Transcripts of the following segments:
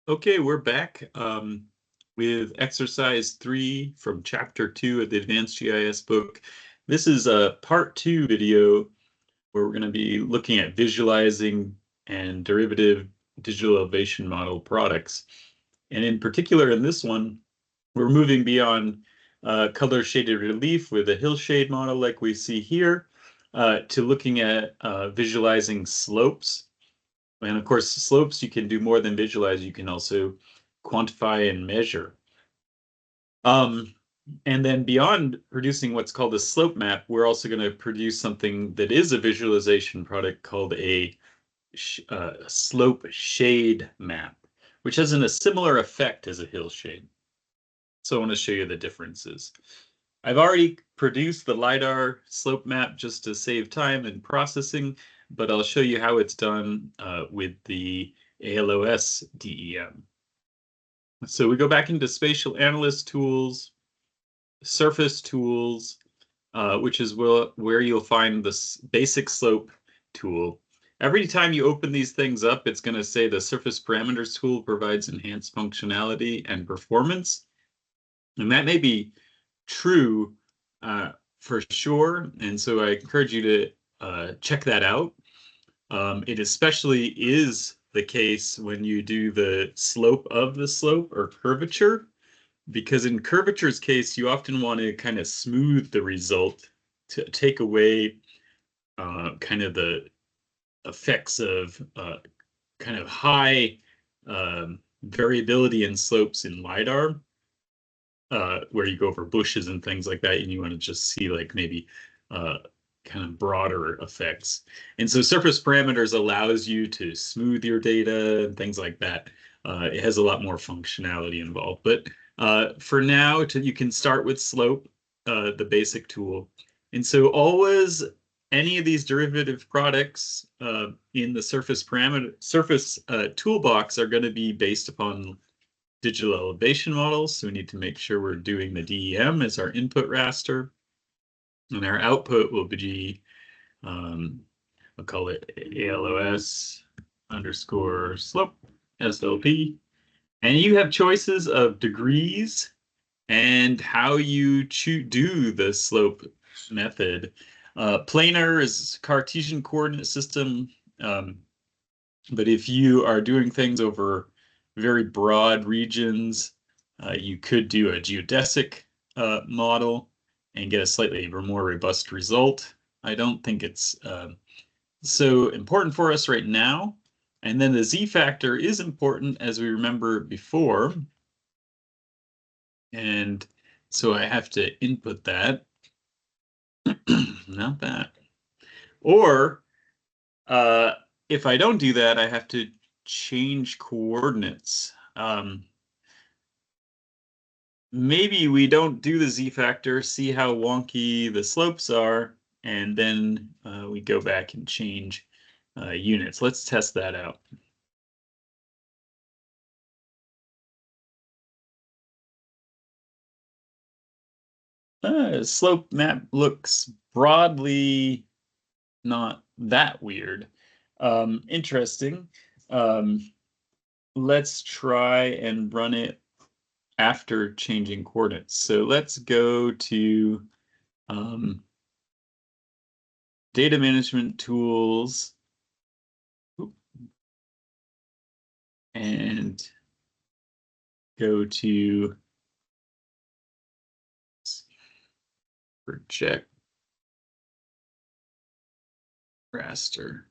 Okay, we're back with exercise 3 from chapter 2 of the Advanced GIS book. This is a part 2 video where we're going to be looking at visualizing and derivative digital elevation model products. And in particular, in this one, we're moving beyond color shaded relief with a hillshade model like we see here to looking at visualizing slopes. And of course, slopes you can do more than visualize, you can also quantify and measure. And then beyond producing what's called a slope map, we're also going to produce something that is a visualization product called a slope shade map, which has a similar effect as a hill shade. So I want to show you the differences. I've already produced the LiDAR slope map just to save time and processing, but I'll show you how it's done with the ALOS DEM. So we go back into Spatial Analyst Tools, Surface Tools, which is where you'll find this basic slope tool. Every time you open these things up, it's going to say the Surface Parameters tool provides enhanced functionality and performance. And that may be true for sure. And so I encourage you to check that out. It especially is the case when you do the slope of the slope or curvature, because in curvature's case, you often want to kind of smooth the result to take away kind of the effects of kind of high variability in slopes in LiDAR. Where you go over bushes and things like that, and you want to just see like maybe kind of broader effects. And so surface parameters allows you to smooth your data and things like that. It has a lot more functionality involved. But for now, you can start with slope, the basic tool. And so always any of these derivative products in the surface toolbox are going to be based upon digital elevation models. So we need to make sure we're doing the DEM as our input raster. And our output will be, I'll call it ALOS underscore slope, SLP. And you have choices of degrees and how you do the slope method. Planar is Cartesian coordinate system. But if you are doing things over very broad regions, you could do a geodesic model and get a slightly more robust result. I don't think it's so important for us right now. And then the Z factor is important, as we remember before. And so I have to input that. Not that. Or if I don't do that, I have to change coordinates. Maybe we don't do the Z factor, see how wonky the slopes are, and then we go back and change units. Let's test that out. Slope map looks broadly not that weird. Interesting. Let's try and run it after changing coordinates. So let's go to data management tools and go to project raster.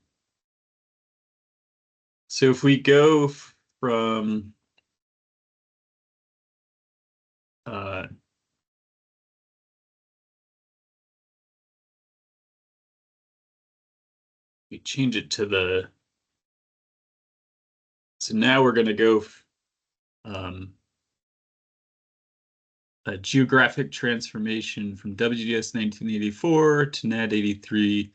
So if we go from we change it to the, so now we're going to go a geographic transformation from WGS 1984 to NAD 83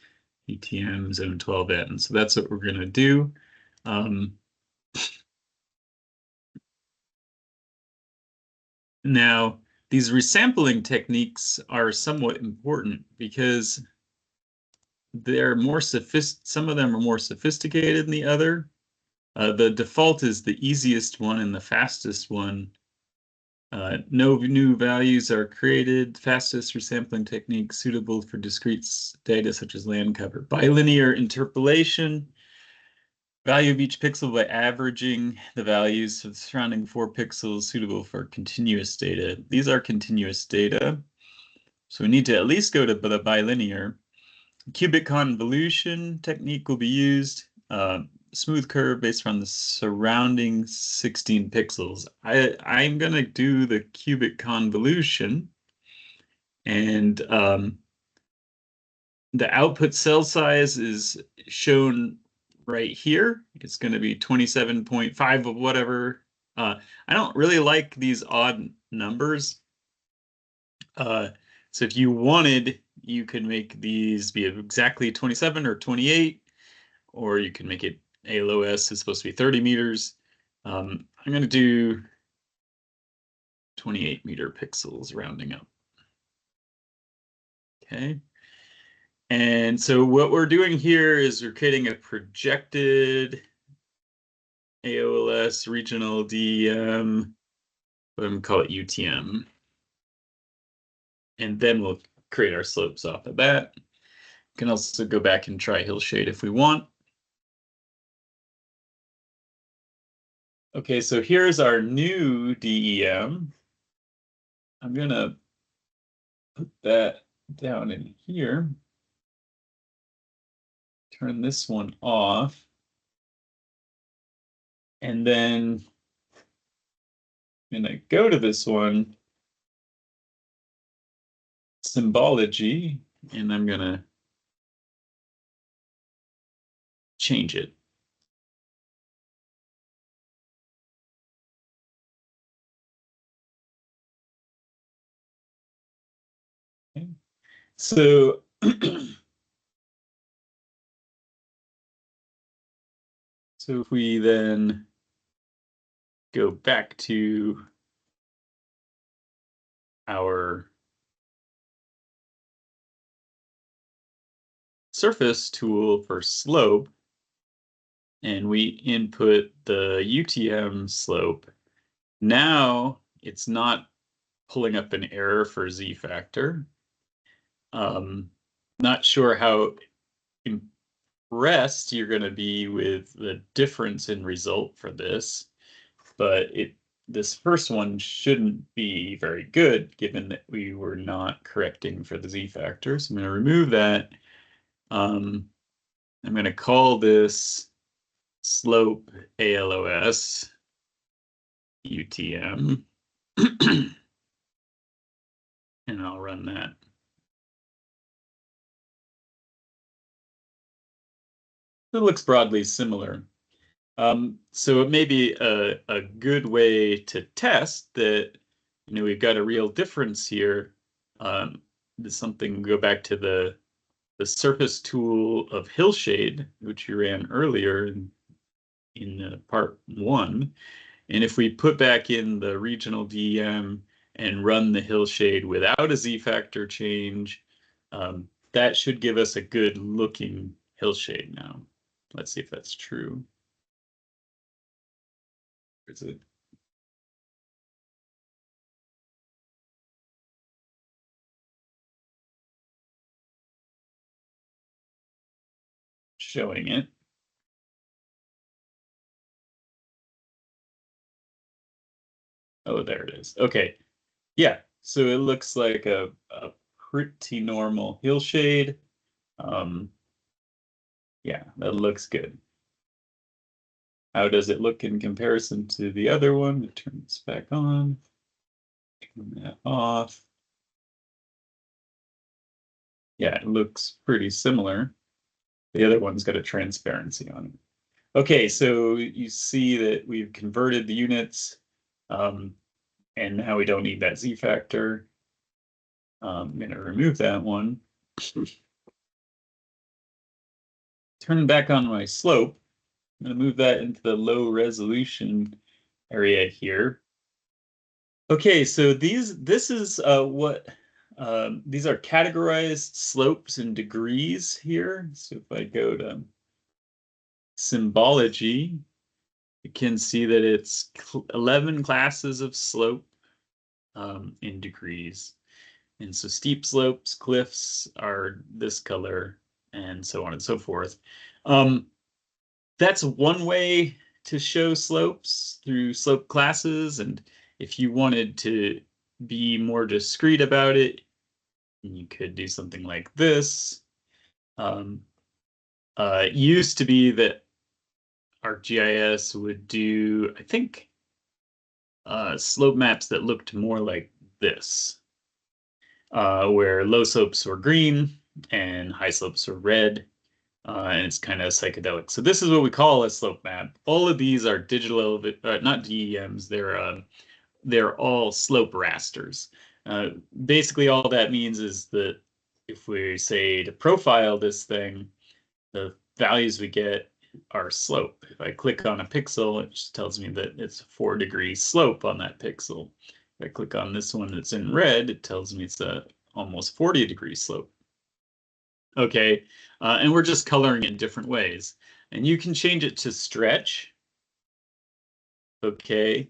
ETM zone 12N. So that's what we're going to do. Now, these resampling techniques are somewhat important because they're more some of them are more sophisticated than the other. The default is the easiest one and the fastest one. No new values are created. Fastest resampling technique suitable for discrete data such as land cover. Bilinear interpolation. Value of each pixel by averaging the values of the surrounding 4 pixels suitable for continuous data. These are continuous data. So we need to at least go to the bilinear. Cubic convolution technique will be used. Smooth curve based on the surrounding 16 pixels. I'm going to do the cubic convolution. And the output cell size is shown right here. It's going to be 27.5 of whatever. I don't really like these odd numbers. So if you wanted, you could make these be exactly 27 or 28, or you can make it ALOS is supposed to be 30 meters. I'm going to do 28 meter pixels rounding up. Okay. And so what we're doing here is we're creating a projected AOLS regional DEM, I'm going to call it UTM. And then we'll create our slopes off of that. We can also go back and try hillshade if we want. Okay, so here's our new DEM. I'm going to put that down in here. Turn this one off. And then I'm going to go to this one, symbology, and I'm going to change it. Okay. So so if we then go back to our surface tool for slope, and we input the UTM slope, now it's not pulling up an error for Z factor. Not sure how impressed you're going to be with the difference in result for this, but this first one shouldn't be very good given that we were not correcting for the Z factor. So I'm going to remove that. I'm going to call this slope ALOS UTM. And I'll run that. It looks broadly similar. So it may be a good way to test that, we've got a real difference here. Something go back to the surface tool of hillshade, which you ran earlier in part 1. And if we put back in the regional DEM and run the hillshade without a Z factor change, that should give us a good looking hillshade now. Let's see if that's true. Is it? Showing it. Oh, there it is. Okay. Yeah. So it looks like a pretty normal hillshade. Yeah, that looks good. How does it look in comparison to the other one? Turn this back on. Turn that off. Yeah, it looks pretty similar. The other one's got a transparency on it. Okay, so you see that we've converted the units, and now we don't need that Z factor. I'm going to remove that one. Turn back on my slope. I'm going to move that into the low resolution area here. Okay, so this is what these are categorized slopes in degrees here. So if I go to symbology, You can see that it's 11 classes of slope in degrees. And so steep slopes, cliffs are this color, and so on and so forth. That's one way to show slopes through slope classes. And if you wanted to be more discreet about it, you could do something like this. It used to be that ArcGIS would do, I think, slope maps that looked more like this, where low slopes were green and high slopes were red, and it's kind of psychedelic. So this is what we call a slope map. All of these are digital, not DEMs. They're all slope rasters. Basically, all that means is that if we say to profile this thing, the values we get are slope. If I click on a pixel, it just tells me that it's a 4-degree slope on that pixel. If I click on this one that's in red, it tells me it's a almost 40-degree slope. Okay, and we're just coloring it in different ways. And you can change it to stretch. Okay,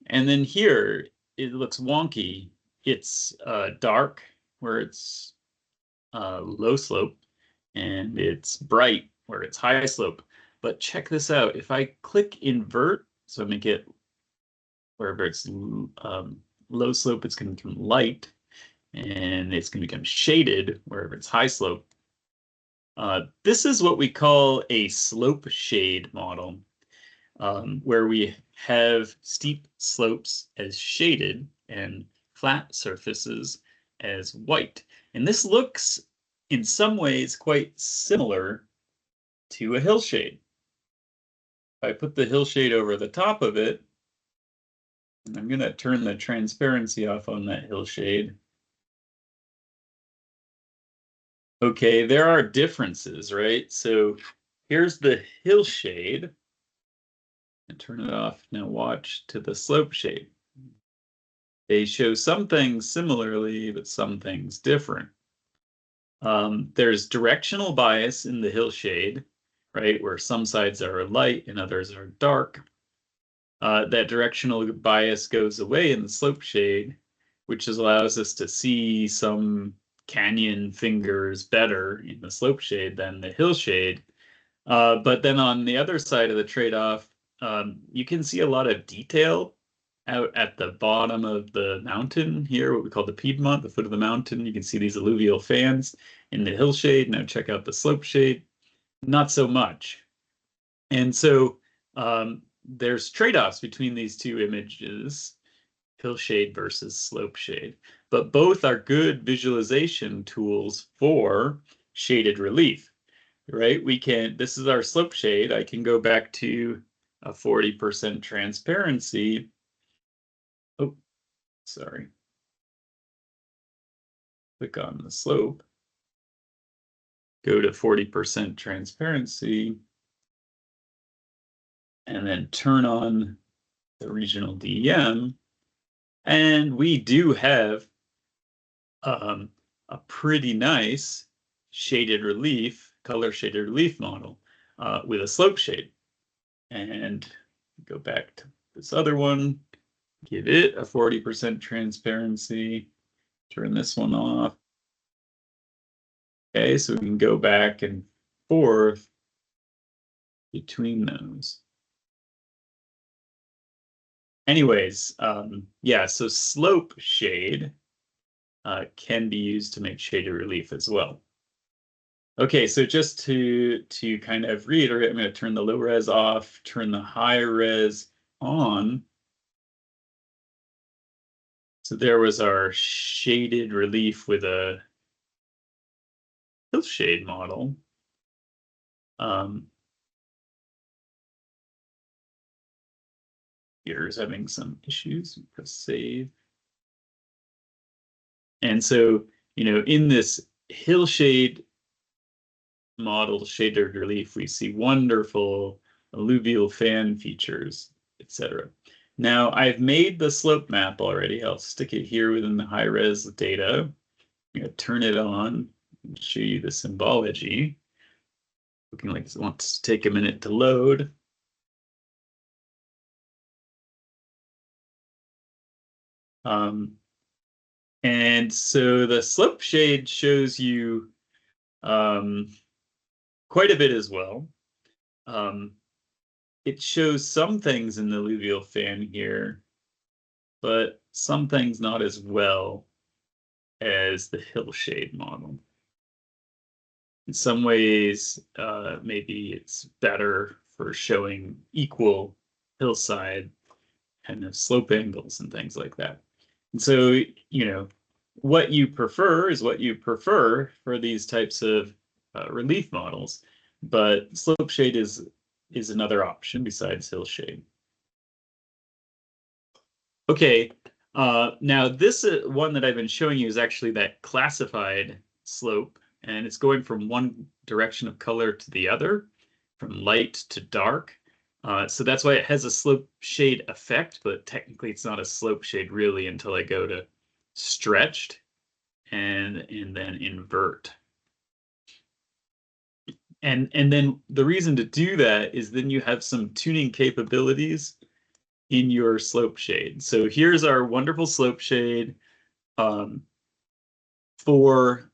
and then here it looks wonky. It's dark where it's low slope, and it's bright where it's high slope. But check this out. If I click invert, so make it wherever it's low slope, it's going to become light, and it's going to become shaded wherever it's high slope. This is what we call a slope shade model, where we have steep slopes as shaded and flat surfaces as white. And this looks, in some ways, quite similar to a hillshade. If I put the hillshade over the top of it, and I'm going to turn the transparency off on that hillshade. Okay, there are differences, right? So here's the hillshade. And turn it off. Now watch to the slope shade. They show some things similarly, but some things different. There's directional bias in the hillshade, right, where some sides are light and others are dark. That directional bias goes away in the slope shade, which allows us to see some canyon fingers better in the slope shade than the hillshade. But then on the other side of the trade-off, you can see a lot of detail out at the bottom of the mountain here, what we call the Piedmont, the foot of the mountain. You can see these alluvial fans in the hillshade. Now check out the slope shade. Not so much. And so there's trade-offs between these two images, hillshade versus slope shade. But both are good visualization tools for shaded relief, right? This is our slope shade. I can go back to a 40% transparency. Oh, sorry. Click on the slope. Go to 40% transparency. And then turn on the regional DEM. And we do have a pretty nice shaded relief, color shaded relief model with a slope shade. And go back to this other one, give it a 40% transparency, turn this one off. Okay, so we can go back and forth between those. Anyways, yeah, so slope shade can be used to make shaded relief as well. Okay, so just to kind of reiterate, I'm going to turn the low res off, turn the high res on. So there was our shaded relief with a hillshade model. Computer's having some issues. Press save. And so, in this hillshade model shaded relief, we see wonderful alluvial fan features, etc. Now, I've made the slope map already. I'll stick it here within the high-res data. I'm going to turn it on and show you the symbology. Looking like it wants to take a minute to load. And so the slope shade shows you quite a bit as well. It shows some things in the alluvial fan here, but some things not as well as the hillshade model. In some ways, maybe it's better for showing equal hillside kind of slope angles and things like that. And so, what you prefer is what you prefer for these types of relief models, but slope shade is another option besides hillshade. Okay, now this one that I've been showing you is actually that classified slope, and it's going from one direction of color to the other, from light to dark. So that's why it has a slope shade effect, but technically it's not a slope shade really until I go to stretched and then invert. And then the reason to do that is then you have some tuning capabilities in your slope shade. So here's our wonderful slope shade for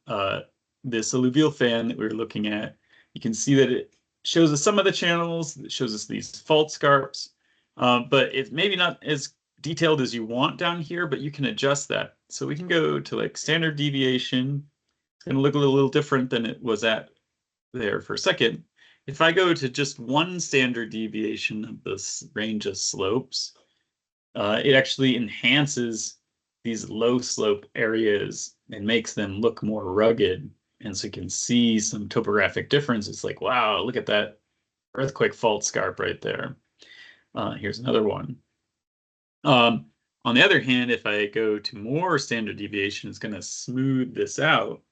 this alluvial fan that we were looking at. You can see that it shows us some of the channels, it shows us these fault scarps, but it's maybe not as detailed as you want down here, but you can adjust that. So we can go to like standard deviation. It's going to look a little different than it was at there for a second. If I go to just one standard deviation of this range of slopes, it actually enhances these low slope areas and makes them look more rugged. And so you can see some topographic difference. It's like, wow, look at that earthquake fault scarp right there. Here's another one. On the other hand, if I go to more standard deviation, it's going to smooth this out.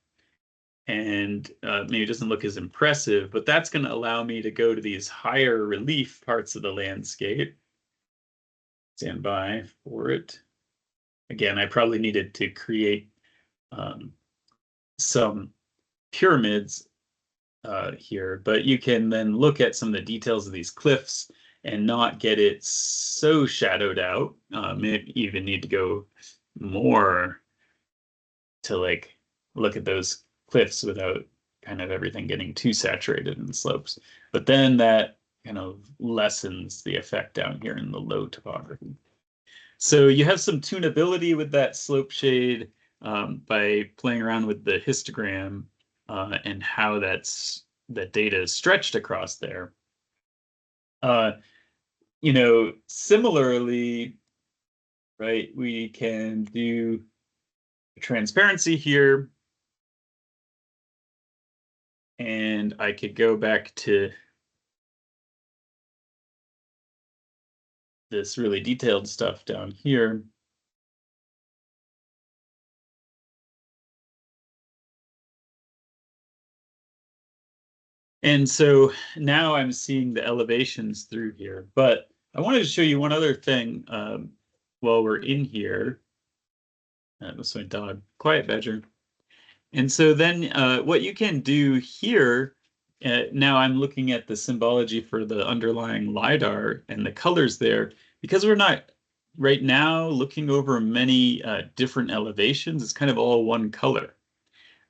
And maybe it doesn't look as impressive, but that's going to allow me to go to these higher relief parts of the landscape. Stand by for it. Again, I probably needed to create some pyramids here, but you can then look at some of the details of these cliffs and not get it so shadowed out. Maybe even need to go more to like look at those cliffs without kind of everything getting too saturated in the slopes. But then that kind of lessens the effect down here in the low topography. So you have some tunability with that slope shade by playing around with the histogram and how that data is stretched across there. Similarly, right, we can do transparency here. And I could go back to this really detailed stuff down here. And so now I'm seeing the elevations through here. But I wanted to show you one other thing while we're in here. That's my dog, quiet badger. And so then what you can do here, now I'm looking at the symbology for the underlying LiDAR and the colors there, because we're not right now looking over many different elevations, it's kind of all one color.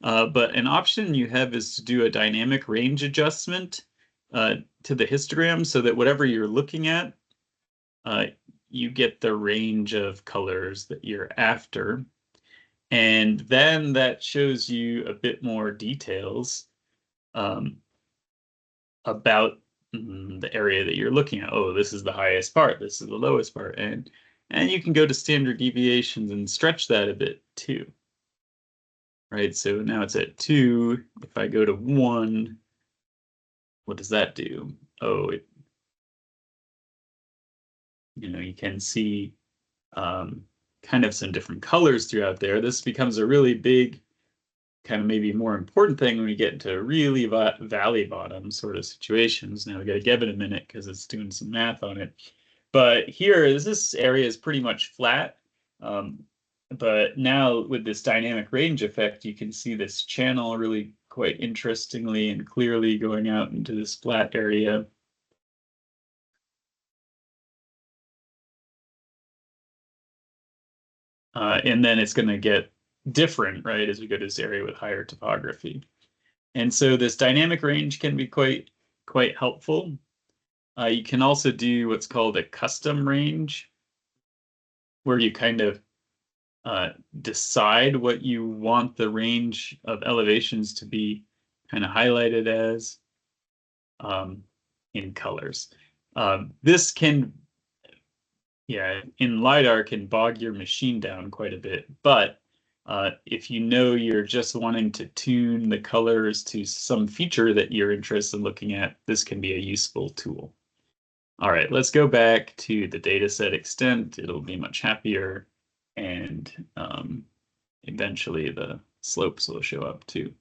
But an option you have is to do a dynamic range adjustment to the histogram so that whatever you're looking at, you get the range of colors that you're after. And then that shows you a bit more details about the area that you're looking at. Oh, this is the highest part, this is the lowest part. And you can go to standard deviations and stretch that a bit too. Right, so now it's at 2. If I go to 1, what does that do? Oh, you can see kind of some different colors throughout there. This becomes a really big, kind of maybe more important thing when we get into really valley bottom sort of situations. Now we got to give it a minute because it's doing some math on it. But here, this area is pretty much flat. But now with this dynamic range effect, you can see this channel really quite interestingly and clearly going out into this flat area. And then it's going to get different, right, as we go to this area with higher topography. And so this dynamic range can be quite helpful. You can also do what's called a custom range, where you kind of decide what you want the range of elevations to be kind of highlighted as in colors. This can, yeah, in LiDAR can bog your machine down quite a bit, but if you know you're just wanting to tune the colors to some feature that you're interested in looking at, this can be a useful tool. All right, let's go back to the dataset extent. It'll be much happier, and eventually the slopes will show up too.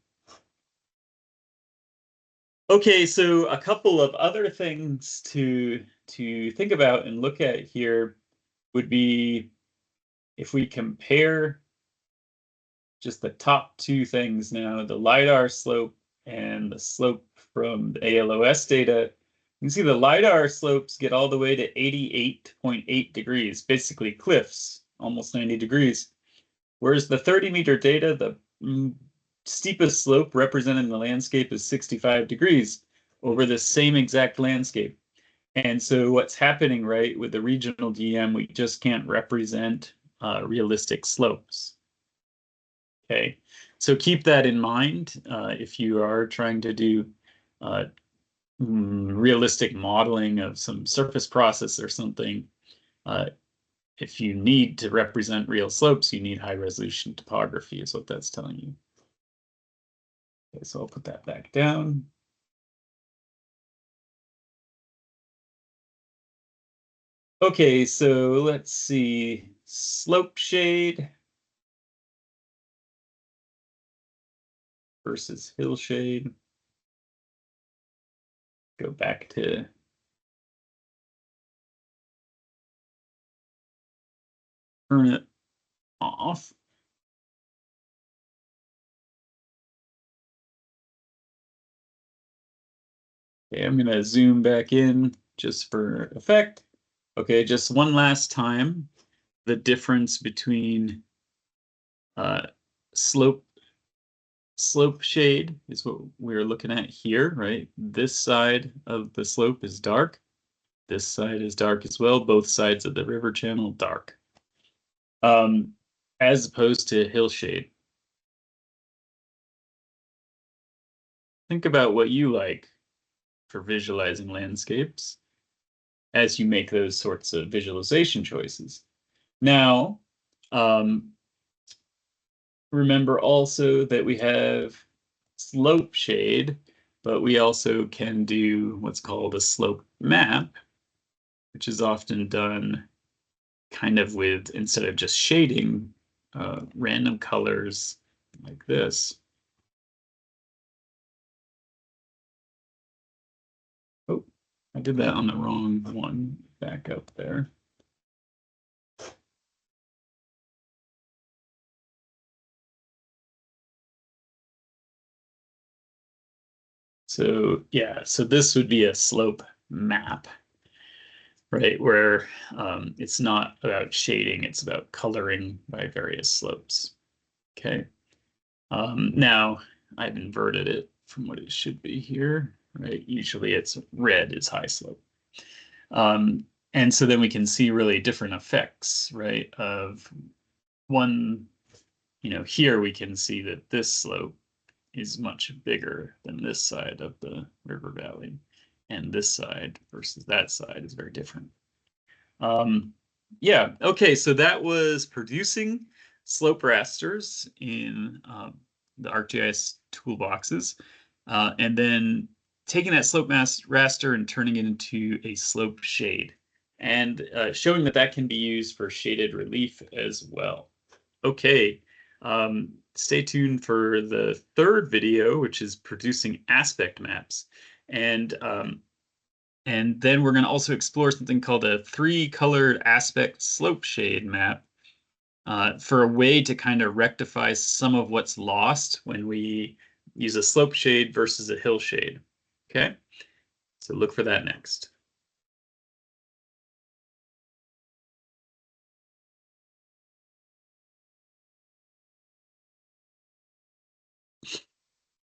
Okay, so a couple of other things to think about and look at here would be if we compare just the top two things now, the LiDAR slope and the slope from the ALOS data. You can see the LiDAR slopes get all the way to 88.8 degrees, basically cliffs, almost 90 degrees. Whereas the 30-meter data, the steepest slope represented in the landscape is 65 degrees over the same exact landscape. And so what's happening, right, with the regional DM, we just can't represent realistic slopes. Okay, so keep that in mind if you are trying to do realistic modeling of some surface process or something. If you need to represent real slopes, you need high resolution topography, is what that's telling you. Okay, so I'll put that back down. Okay, so let's see, slope shade versus hillshade. Go back to turn it off. Okay, I'm going to zoom back in just for effect. Okay, just one last time, the difference between slope shade is what we're looking at here, right? This side of the slope is dark. This side is dark as well. Both sides of the river channel dark. As opposed to hillshade. Think about what you like for visualizing landscapes as you make those sorts of visualization choices. Now, remember also that we have slope shade, but we also can do what's called a slope map, which is often done kind of with, instead of just shading, random colors like this. Oh, I did that on the wrong one. Back up there. So yeah, so this would be a slope map, right? Where it's not about shading, it's about coloring by various slopes. Okay. Now I've inverted it from what it should be here, right? Usually it's red is high slope. And so then we can see really different effects, right? Of one, here we can see that this slope is much bigger than this side of the river valley. And this side versus that side is very different. Yeah, okay, so that was producing slope rasters in the ArcGIS toolboxes, and then taking that slope raster and turning it into a slope shade, and showing that that can be used for shaded relief as well. Okay, stay tuned for the third video, which is producing aspect maps. And then we're going to also explore something called a 3-colored aspect slope shade map for a way to kind of rectify some of what's lost when we use a slope shade versus a hill shade. Okay, so look for that next.